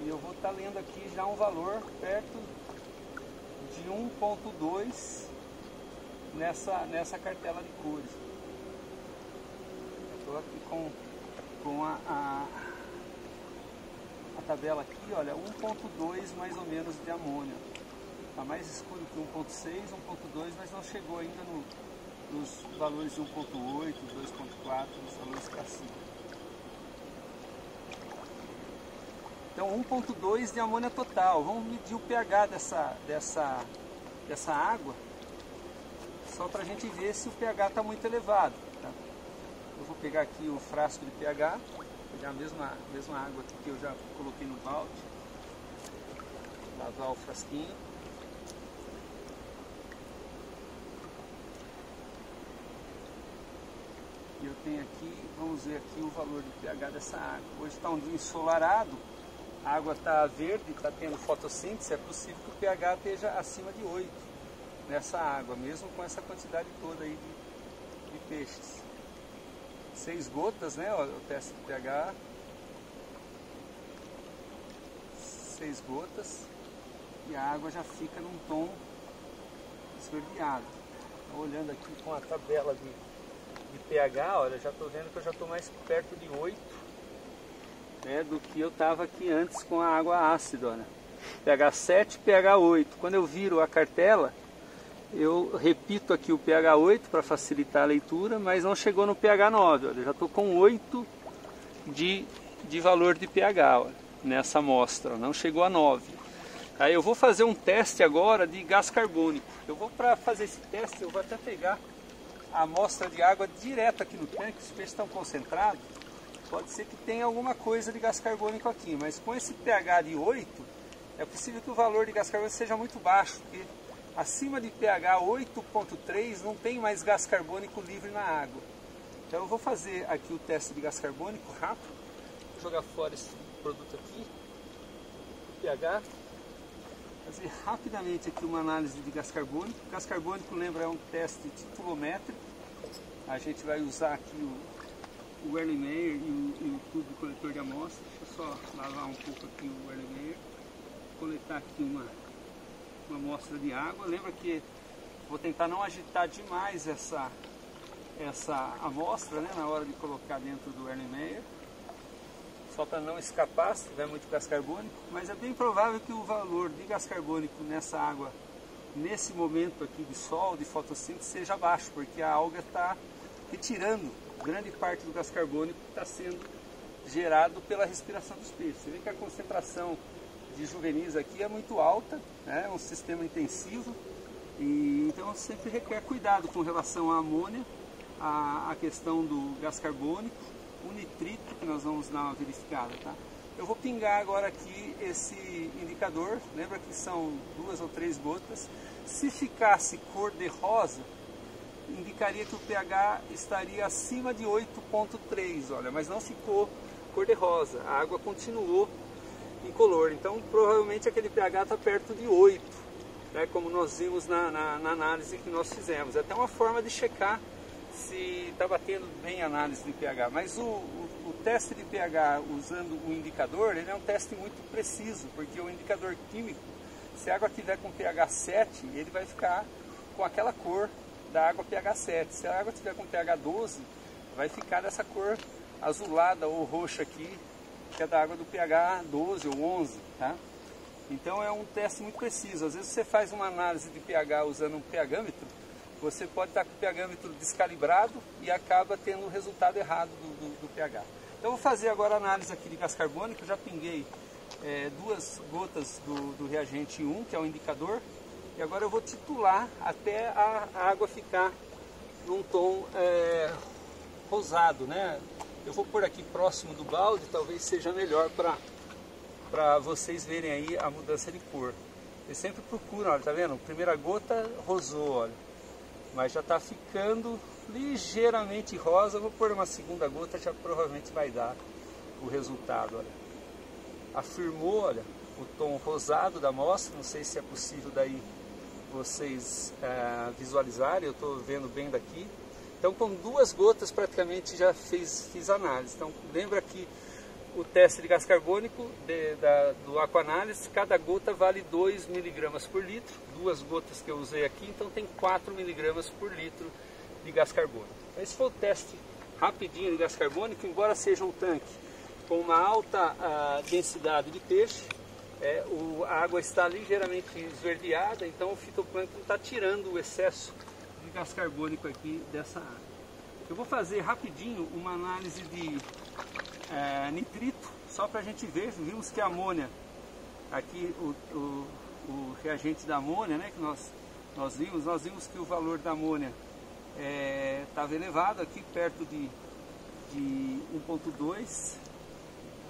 E eu vou estar lendo aqui já um valor perto de 1.2 nessa cartela de cores. Estou aqui com a tabela aqui, olha, 1.2 mais ou menos de amônia. Está mais escuro que 1.6, 1.2, mas não chegou ainda nos valores de 1.8, 2.4, nos valores para cima. Então 1.2 de amônia total. Vamos medir o pH dessa água, só para a gente ver se o pH está muito elevado. Tá? Eu vou pegar aqui o frasco de pH, pegar a mesma água aqui que eu já coloquei no balde, lavar o frasquinho. E eu tenho aqui, vamos ver aqui o valor de pH dessa água. Hoje está um dia ensolarado, a água está verde, está tendo fotossíntese, é possível que o pH esteja acima de 8 nessa água, mesmo com essa quantidade toda aí de peixes. 6 gotas, né, o teste de pH. 6 gotas e a água já fica num tom esverdeado. Olhando aqui com a tabela de pH, olha, já estou vendo que eu já estou mais perto de 8, né, do que eu estava aqui antes com a água ácida, olha. pH 7, pH 8. Quando eu viro a cartela, eu repito aqui o pH 8 para facilitar a leitura, mas não chegou no pH 9, olha, eu já estou com 8 de valor de pH, olha, nessa amostra, não chegou a 9. Aí eu vou fazer um teste agora de gás carbônico. Para fazer esse teste, eu vou até pegar a amostra de água direto aqui no tanque. Os peixes estão concentrados, pode ser que tenha alguma coisa de gás carbônico aqui, mas com esse pH de 8, é possível que o valor de gás carbônico seja muito baixo, porque acima de pH 8.3 não tem mais gás carbônico livre na água. Então eu vou fazer aqui o teste de gás carbônico rápido, vou jogar fora esse produto aqui, pH, fazer rapidamente aqui uma análise de gás carbônico. O gás carbônico, lembra, é um teste titulométrico. A gente vai usar aqui o Erlenmeyer e o tubo coletor de amostra. Deixa eu só lavar um pouco aqui o Erlenmeyer, coletar aqui uma amostra de água. Lembra que vou tentar não agitar demais essa amostra, né, na hora de colocar dentro do Erlenmeyer, só para não escapar se tiver muito gás carbônico, mas é bem provável que o valor de gás carbônico nessa água, nesse momento aqui de sol, de fotossíntese, seja baixo, porque a alga está retirando grande parte do gás carbônico que está sendo gerado pela respiração dos peixes. Você vê que a concentração de juvenis aqui é muito alta, né? É um sistema intensivo, e então sempre requer cuidado com relação à amônia, a questão do gás carbônico, o nitrito, que nós vamos dar uma verificada, tá? Eu vou pingar agora aqui esse indicador, lembra que são 2 ou 3 gotas. Se ficasse cor de rosa, indicaria que o pH estaria acima de 8.3, olha, mas não ficou cor de rosa, a água continuou incolor, então provavelmente aquele pH está perto de 8, né, como nós vimos na análise que nós fizemos. É até uma forma de checar se está batendo bem a análise de pH, mas o teste de pH usando o indicador, ele é um teste muito preciso, porque o indicador químico, se a água tiver com pH 7, ele vai ficar com aquela cor da água pH 7. Se a água tiver com pH 12, vai ficar dessa cor azulada ou roxa aqui, que é da água do pH 12 ou 11, tá? Então é um teste muito preciso. Às vezes você faz uma análise de pH usando um pHmetro, você pode estar com o pHmetro descalibrado e acaba tendo o resultado errado do pH. Então eu vou fazer agora a análise aqui de gás carbônico. Eu já pinguei 2 gotas do reagente 1, que é o indicador, e agora eu vou titular até a água ficar num tom rosado, né? Eu vou pôr aqui próximo do balde, talvez seja melhor para vocês verem aí a mudança de cor. Eles sempre procuram, olha, tá vendo? Primeira gota rosou, olha, mas já está ficando ligeiramente rosa. Vou pôr uma segunda gota, já provavelmente vai dar o resultado, olha. Afirmou, olha, o tom rosado da amostra. Não sei se é possível daí vocês visualizarem, eu estou vendo bem daqui. Então com 2 gotas praticamente já fiz análise. Então lembra que o teste de gás carbônico do Aquanálise, cada gota vale 2 mg por litro, 2 gotas que eu usei aqui, então tem 4 mg por litro de gás carbônico. Esse foi o teste rapidinho de gás carbônico, embora seja um tanque com uma alta densidade de peixe, a água está ligeiramente esverdeada, então o fitoplâncton está tirando o excesso de gás carbônico aqui dessa água. Eu vou fazer rapidinho uma análise de nitrito, só para a gente ver. Vimos que a amônia, aqui o reagente da amônia, né, que nós vimos que o valor da amônia estava elevado, aqui perto de 1,2,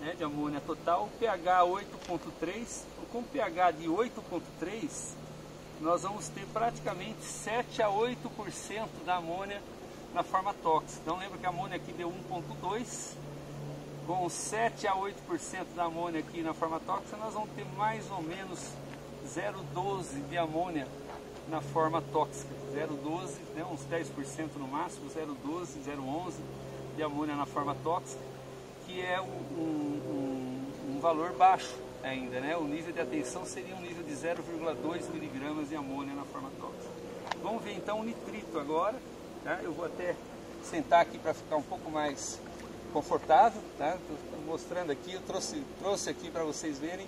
né, de amônia total, o pH 8,3, com pH de 8,3 nós vamos ter praticamente 7 a 8% da amônia na forma tóxica. Então lembra que a amônia aqui deu 1,2, com 7 a 8% da amônia aqui na forma tóxica, nós vamos ter mais ou menos 0,12 de amônia na forma tóxica. 0,12, né, uns 10% no máximo, 0,12, 0,11 de amônia na forma tóxica, que é um valor baixo ainda, né? O nível de atenção seria um nível de 0,2 mg de amônia na forma tóxica. Vamos ver então o nitrito agora, tá? Eu vou até sentar aqui para ficar um pouco mais confortável, tá? Estou mostrando aqui, eu trouxe aqui para vocês verem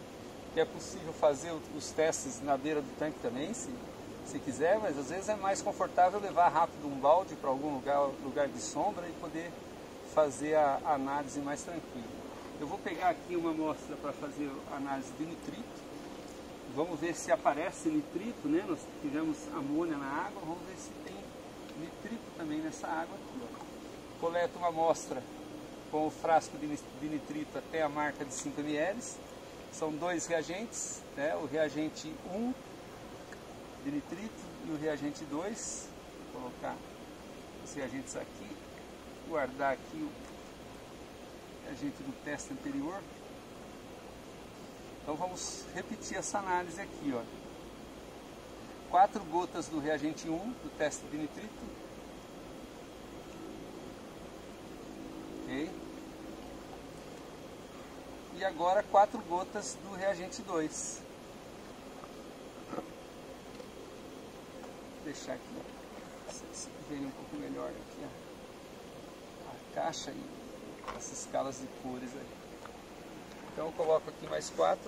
que é possível fazer os testes na beira do tanque também, se quiser, mas às vezes é mais confortável levar rápido um balde para algum lugar de sombra e poder fazer a análise mais tranquila. Eu vou pegar aqui uma amostra para fazer a análise de nitrito. Vamos ver se aparece nitrito, né? Nós tivemos amônia na água, vamos ver se tem nitrito também nessa água aqui, ó. Coleto uma amostra com o frasco de nitrito até a marca de 5 ml. São 2 reagentes, né? O reagente 1 de nitrito e o reagente 2. Vou colocar os reagentes aqui, guardar aqui o reagente do teste anterior. Então vamos repetir essa análise aqui, ó. 4 gotas do reagente 1 do teste de nitrito. Ok. E agora 4 gotas do reagente 2. Vou deixar aqui, ó, vocês verem um pouco melhor aqui, ó, a caixa e as escalas de cores aí. Então eu coloco aqui mais 4.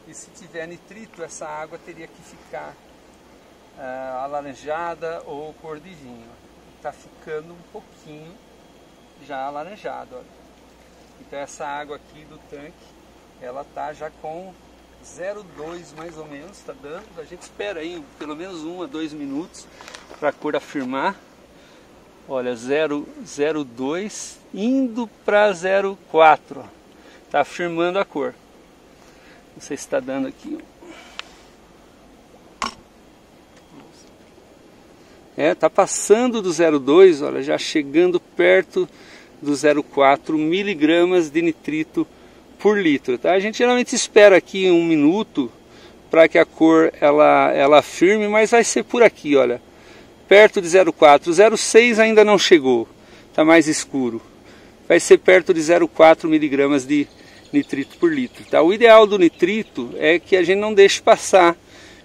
E se tiver nitrito, essa água teria que ficar alaranjada ou cor de vinho. Está ficando um pouquinho já alaranjado, olha. Então essa água aqui do tanque, ela tá já com 0,2 mais ou menos, está dando. A gente espera aí pelo menos 1 a 2 minutos para a cor afirmar. Olha, 0,02 indo para 0,4, está afirmando a cor. Não sei se está dando aqui. Está passando do 0,2, olha, já chegando perto do 0,4 miligramas de nitrito por litro. Tá? A gente geralmente espera aqui 1 minuto para que a cor ela afirme, mas vai ser por aqui, olha, perto de 0,4. 0,6 ainda não chegou, está mais escuro. Vai ser perto de 0,4 miligramas de nitrito por litro. Tá? O ideal do nitrito é que a gente não deixe passar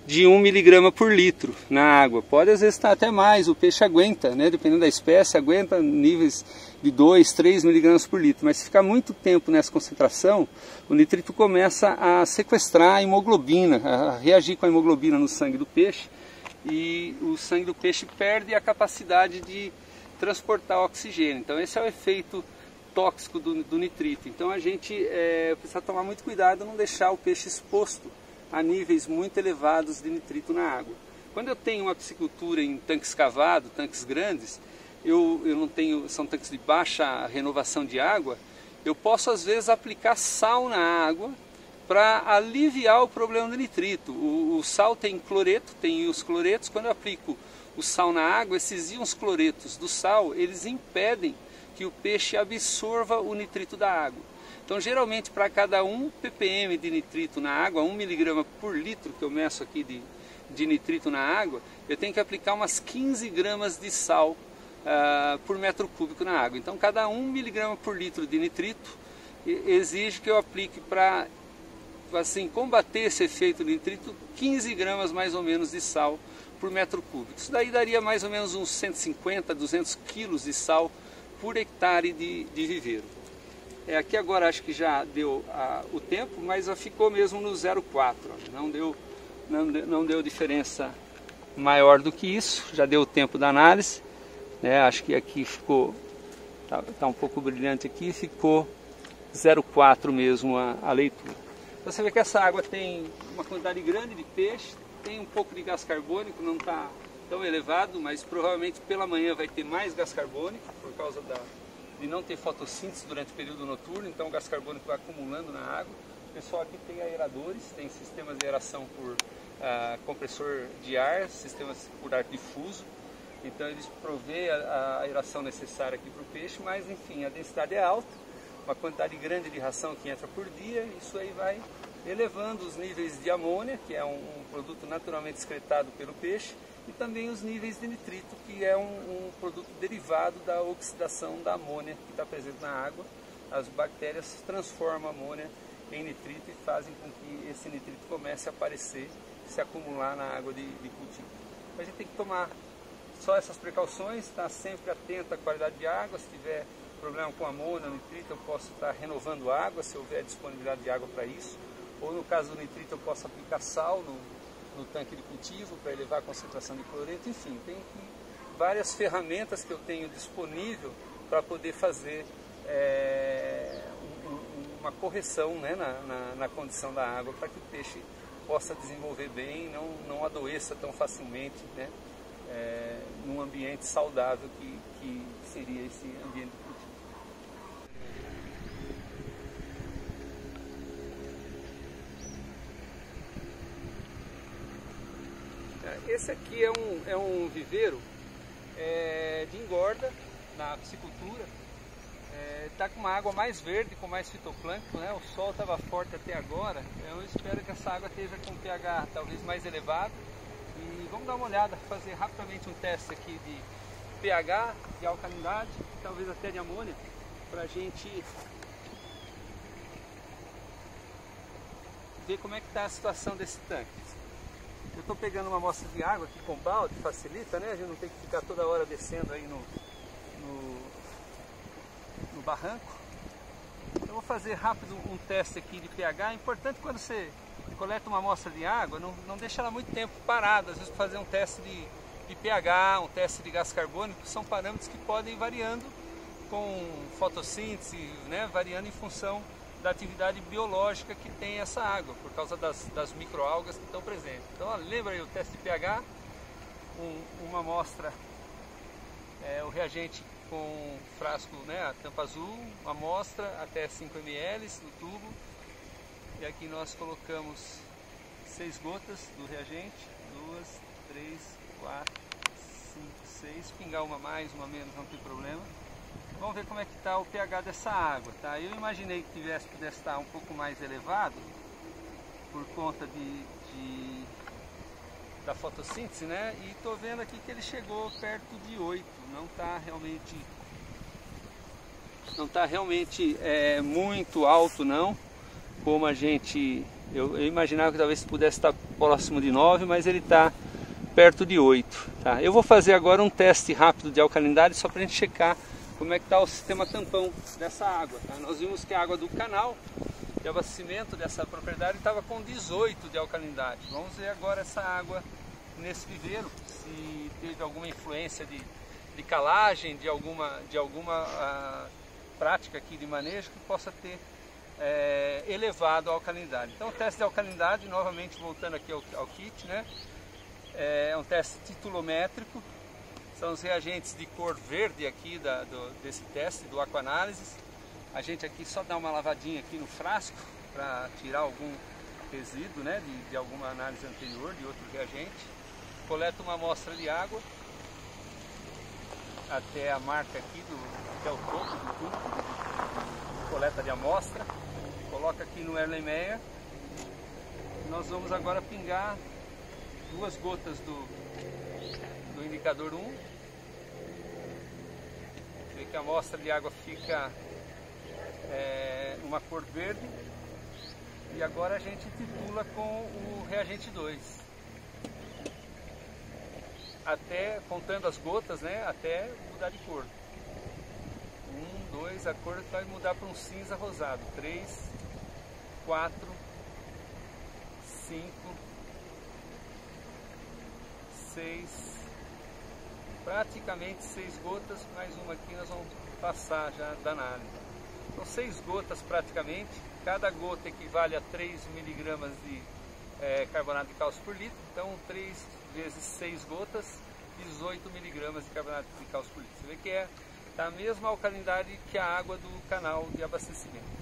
de 1 miligrama por litro na água. Pode às vezes estar até mais, o peixe aguenta, né? Dependendo da espécie, aguenta níveis de 2, 3 miligramas por litro. Mas se ficar muito tempo nessa concentração, o nitrito começa a sequestrar a hemoglobina, a reagir com a hemoglobina no sangue do peixe, e o sangue do peixe perde a capacidade de transportar oxigênio. Então esse é o efeito tóxico do nitrito. Então a gente precisa tomar muito cuidado, não deixar o peixe exposto a níveis muito elevados de nitrito na água. Quando eu tenho uma piscicultura em tanques cavados, tanques grandes, eu não tenho, são tanques de baixa renovação de água, eu posso às vezes aplicar sal na água para aliviar o problema do nitrito. O sal tem cloreto, tem íons cloretos. Quando eu aplico o sal na água, esses íons cloretos do sal, eles impedem que o peixe absorva o nitrito da água. Então geralmente para cada 1 ppm de nitrito na água, 1 miligrama por litro que eu meço aqui de nitrito na água, eu tenho que aplicar umas 15 gramas de sal por metro cúbico na água. Então cada 1 miligrama por litro de nitrito exige que eu aplique para assim, combater esse efeito do nitrito 15 gramas mais ou menos de sal por metro cúbico. Isso daí daria mais ou menos uns 150, 200 quilos de sal por hectare de viveiro. Aqui agora acho que já deu o tempo, mas ficou mesmo no 0,4. Não deu diferença maior do que isso, já deu o tempo da análise. Acho que aqui ficou, tá um pouco brilhante aqui, ficou 0,4 mesmo a leitura. Então você vê que essa água tem uma quantidade grande de peixe, tem um pouco de gás carbônico, não está tão elevado, mas provavelmente pela manhã vai ter mais gás carbônico, por causa de não ter fotossíntese durante o período noturno, então o gás carbônico vai acumulando na água. O pessoal aqui tem aeradores, tem sistemas de aeração por compressor de ar, sistemas por ar difuso, então eles provêem a aeração necessária aqui para o peixe, mas enfim, a densidade é alta, uma quantidade grande de ração que entra por dia, isso aí vai elevando os níveis de amônia, que é um produto naturalmente excretado pelo peixe, e também os níveis de nitrito, que é um produto derivado da oxidação da amônia que está presente na água. As bactérias transformam a amônia em nitrito e fazem com que esse nitrito comece a aparecer, se acumular na água de cultivo. A gente tem que tomar só essas precauções, estar sempre atento à qualidade de água. Se tiver problema com amônia, nitrito, eu posso estar renovando a água, se houver disponibilidade de água para isso. Ou no caso do nitrito, eu posso aplicar sal no tanque de cultivo para elevar a concentração de cloreto. Enfim, tem várias ferramentas que eu tenho disponível para poder fazer uma correção, né, na condição da água, para que o peixe possa desenvolver bem, não adoeça tão facilmente, né, num ambiente saudável que seria esse ambiente de cultivo. Esse aqui é um viveiro de engorda na piscicultura. Está com uma água mais verde, com mais fitoplâncton, né? O sol estava forte até agora. Eu espero que essa água esteja com pH talvez mais elevado. E vamos dar uma olhada, fazer rapidamente um teste aqui de pH, de alcalinidade, talvez até de amônia, para a gente ver como é que está a situação desse tanque. Eu estou pegando uma amostra de água aqui com balde, facilita, né? A gente não tem que ficar toda hora descendo aí no barranco. Eu vou fazer rápido um teste aqui de pH. É importante quando você coleta uma amostra de água, não deixa ela muito tempo parada. Às vezes fazer um teste de pH, um teste de gás carbônico, são parâmetros que podem ir variando com fotossíntese, né? Variando em função da atividade biológica que tem essa água, por causa das microalgas que estão presentes. Então, ó, lembra aí o teste de pH, uma amostra, o reagente com frasco, né, a tampa azul, uma amostra até 5 ml no tubo, e aqui nós colocamos 6 gotas do reagente, 2, 3, 4, 5, 6, pingar uma mais, uma menos, não tem problema. Vamos ver como é que está o pH dessa água, tá? Eu imaginei que pudesse estar um pouco mais elevado por conta da fotossíntese, né? E estou vendo aqui que ele chegou perto de 8, não está realmente muito alto não, como eu imaginava que talvez pudesse estar próximo de 9, mas ele está perto de 8, tá? Eu vou fazer agora um teste rápido de alcalinidade só para a gente checar como é que está o sistema tampão dessa água, tá? Nós vimos que a água do canal de abastecimento dessa propriedade estava com 18 de alcalinidade. Vamos ver agora essa água nesse viveiro, se teve alguma influência de calagem, de alguma prática aqui de manejo que possa ter elevado a alcalinidade. Então o teste de alcalinidade, novamente voltando aqui ao kit, né? É um teste titulométrico. São os reagentes de cor verde aqui desse teste, do Aquanálises. A gente aqui só dá uma lavadinha aqui no frasco para tirar algum resíduo, né, de alguma análise anterior, de outro reagente. Coleta uma amostra de água até a marca aqui, até o topo do tubo, coleta de amostra. Coloca aqui no Erlenmeyer. Nós vamos agora pingar 2 gotas do indicador 1. Vê que a amostra de água fica uma cor verde. E agora a gente titula com o reagente 2. Até, contando as gotas, né, até mudar de cor. 1, 2, a cor vai mudar para um cinza rosado. 3, 4, 5, 6, praticamente 6 gotas, mais uma aqui nós vamos passar já da análise. Então 6 gotas praticamente, cada gota equivale a 3 miligramas de carbonato de cálcio por litro, então 3 vezes 6 gotas, 18 miligramas de carbonato de cálcio por litro. Você vê que está a mesma alcalinidade que a água do canal de abastecimento.